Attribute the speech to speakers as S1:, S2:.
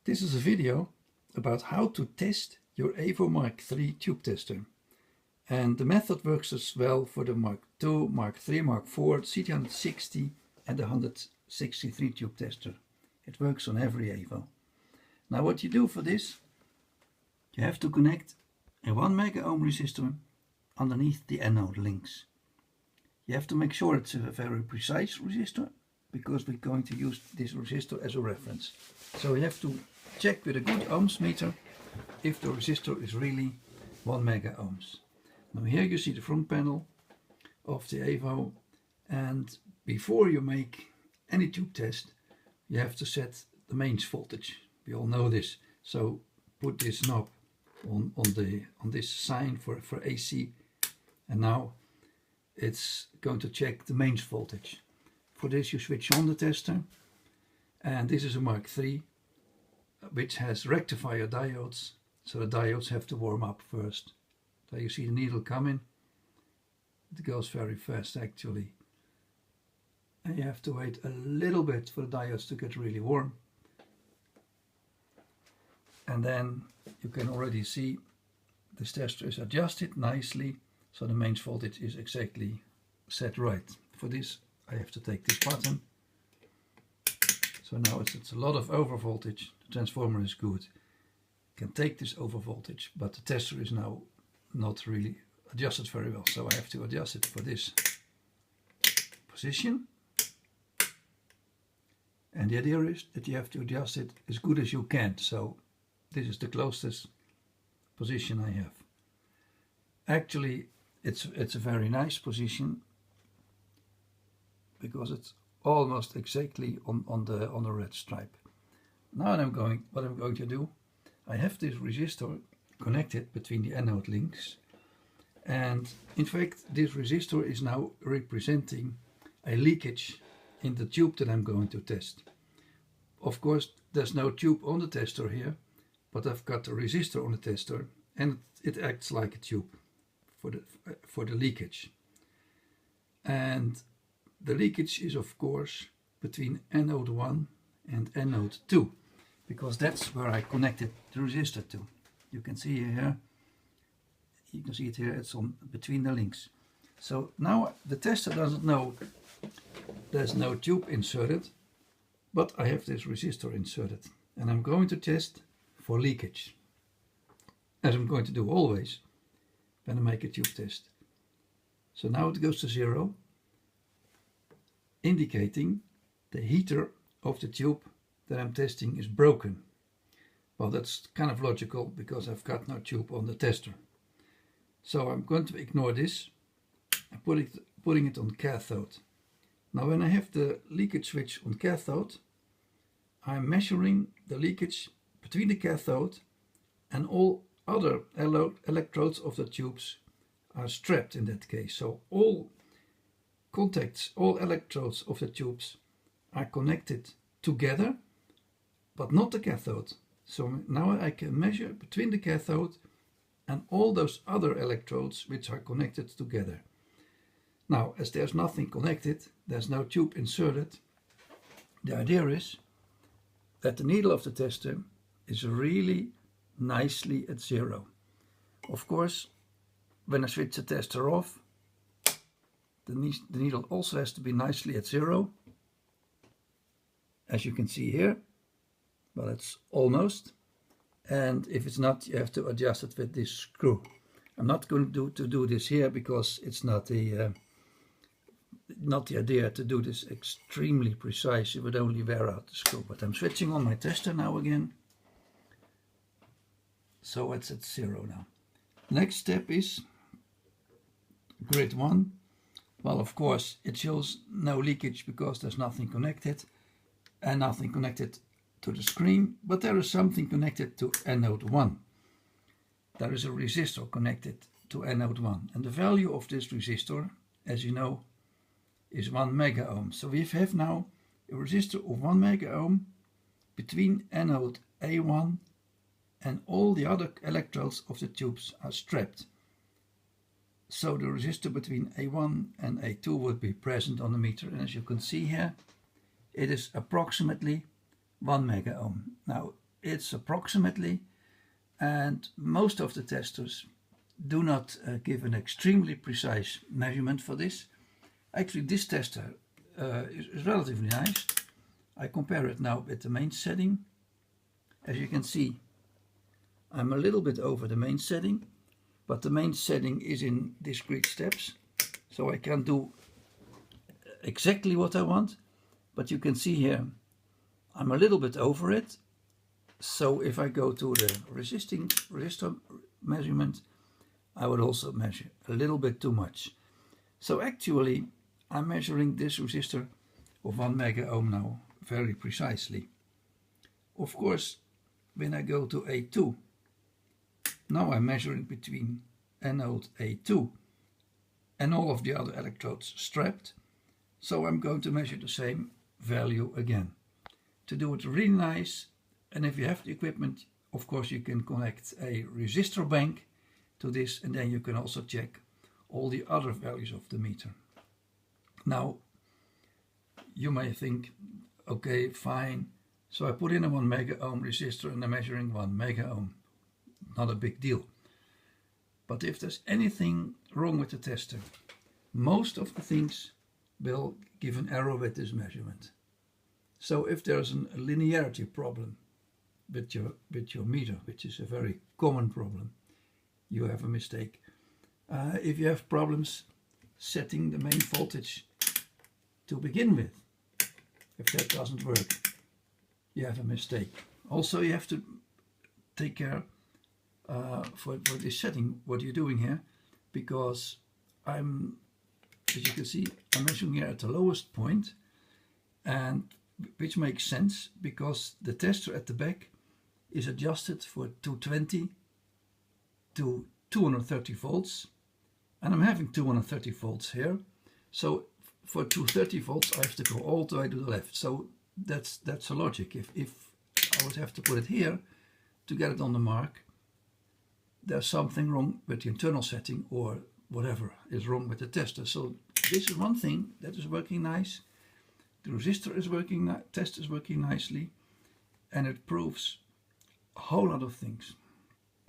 S1: This is a video about how to test your AVO Mk3 tube tester. And the method works as well for the Mark II, Mark III, Mark IV, CT160 and the 163 tube tester. It works on every AVO. Now what you do for this, you have to connect a 1 Megaohm resistor underneath the anode links. You have to make sure it's a very precise resistor, because we're going to use this resistor as a reference. So you have to check with a good ohms meter if the resistor is really 1 Megaohms. Now here you see the front panel of the AVO, and before you make any tube test you have to set the mains voltage. We all know this. So put this knob on this sign for AC, and now it's going to check the mains voltage. For this you switch on the tester, and this is a Mark III which has rectifier diodes, so the diodes have to warm up first. So you see the needle coming, it goes very fast actually, and you have to wait a little bit for the diodes to get really warm, and then you can already see this tester is adjusted nicely, so the mains voltage is exactly set right. For this I have to take this button, so now it's a lot of over voltage. The transformer is good, can take this over voltage, but the tester is now not really adjusted very well, so I have to adjust it for this position. And the idea is that you have to adjust it as good as you can, so this is the closest position I have. Actually it's a very nice position, because it's almost exactly on the red stripe. Now what I'm going to do, I have this resistor connected between the anode links, and in fact this resistor is now representing a leakage in the tube that I'm going to test. Of course there's no tube on the tester here, but I've got a resistor on the tester, and it acts like a tube for the leakage. And the leakage is of course between anode 1 and anode 2, because that's where I connected the resistor to. You can see here, it's on between the links. So now the tester doesn't know there's no tube inserted, but I have this resistor inserted, and I'm going to test for leakage, as I'm going to do always when I make a tube test. So now it goes to 0, indicating the heater of the tube that I'm testing is broken. Well, that's kind of logical, because I've got no tube on the tester. So I'm going to ignore this and putting it on cathode. Now when I have the leakage switch on cathode, I'm measuring the leakage between the cathode and all other electrodes of the tubes are strapped in that case. So all contacts, all electrodes of the tubes are connected together, but not the cathode. So now I can measure between the cathode and all those other electrodes which are connected together. Now, as there's nothing connected, there's no tube inserted, the idea is that the needle of the tester is really nicely at 0. Of course, when I switch the tester off, the needle also has to be nicely at 0. As you can see here, well, it's almost, and if it's not, you have to adjust it with this screw. I'm not going to do this here, because it's not the idea to do this extremely precise. It would only wear out the screw. But I'm switching on my tester now again, so it's at 0 now. Next step is grid 1. Well, of course it shows no leakage because there's nothing connected, and nothing connected to the screen, but there is something connected to anode 1. There is a resistor connected to anode 1, and the value of this resistor, as you know, is 1 Megaohm. So we have now a resistor of 1 Megaohm between anode A1, and all the other electrodes of the tubes are strapped. So the resistor between A1 and A2 would be present on the meter, and as you can see here, it is approximately 1 Megaohm. Now it's approximately, and most of the testers do not give an extremely precise measurement for this. Actually, this tester is relatively nice. I compare it now with the main setting. As you can see, I'm a little bit over the main setting, but the main setting is in discrete steps, so I can do exactly what I want. But you can see here, I'm a little bit over it. So if I go to the resistor measurement, I would also measure a little bit too much. So actually, I'm measuring this resistor of 1 megaohm now very precisely. Of course, when I go to A2, now I'm measuring between anode A2 and all of the other electrodes strapped. So I'm going to measure the same value again. To do it really nice, and if you have the equipment, of course you can connect a resistor bank to this, and then you can also check all the other values of the meter. Now, you may think, okay, fine. So I put in a 1 megaohm resistor and I'm measuring 1 megaohm. Not a big deal. But if there's anything wrong with the tester, most of the things will give an error with this measurement. So if there's a linearity problem with your meter, which is a very common problem, you have a mistake. If you have problems setting the main voltage to begin with, if that doesn't work, you have a mistake. Also, you have to take care for this setting, what you're doing here, because as you can see, I'm measuring here at the lowest point, and which makes sense because the tester at the back is adjusted for 220 to 230 volts, and I'm having 230 volts here. So for 230 volts, I have to go all the way to the left. So that's a logic. If I would have to put it here to get it on the mark, there's something wrong with the internal setting or whatever is wrong with the tester. So this is one thing that is working nice. The resistor is working, test is working nicely, and it proves a whole lot of things.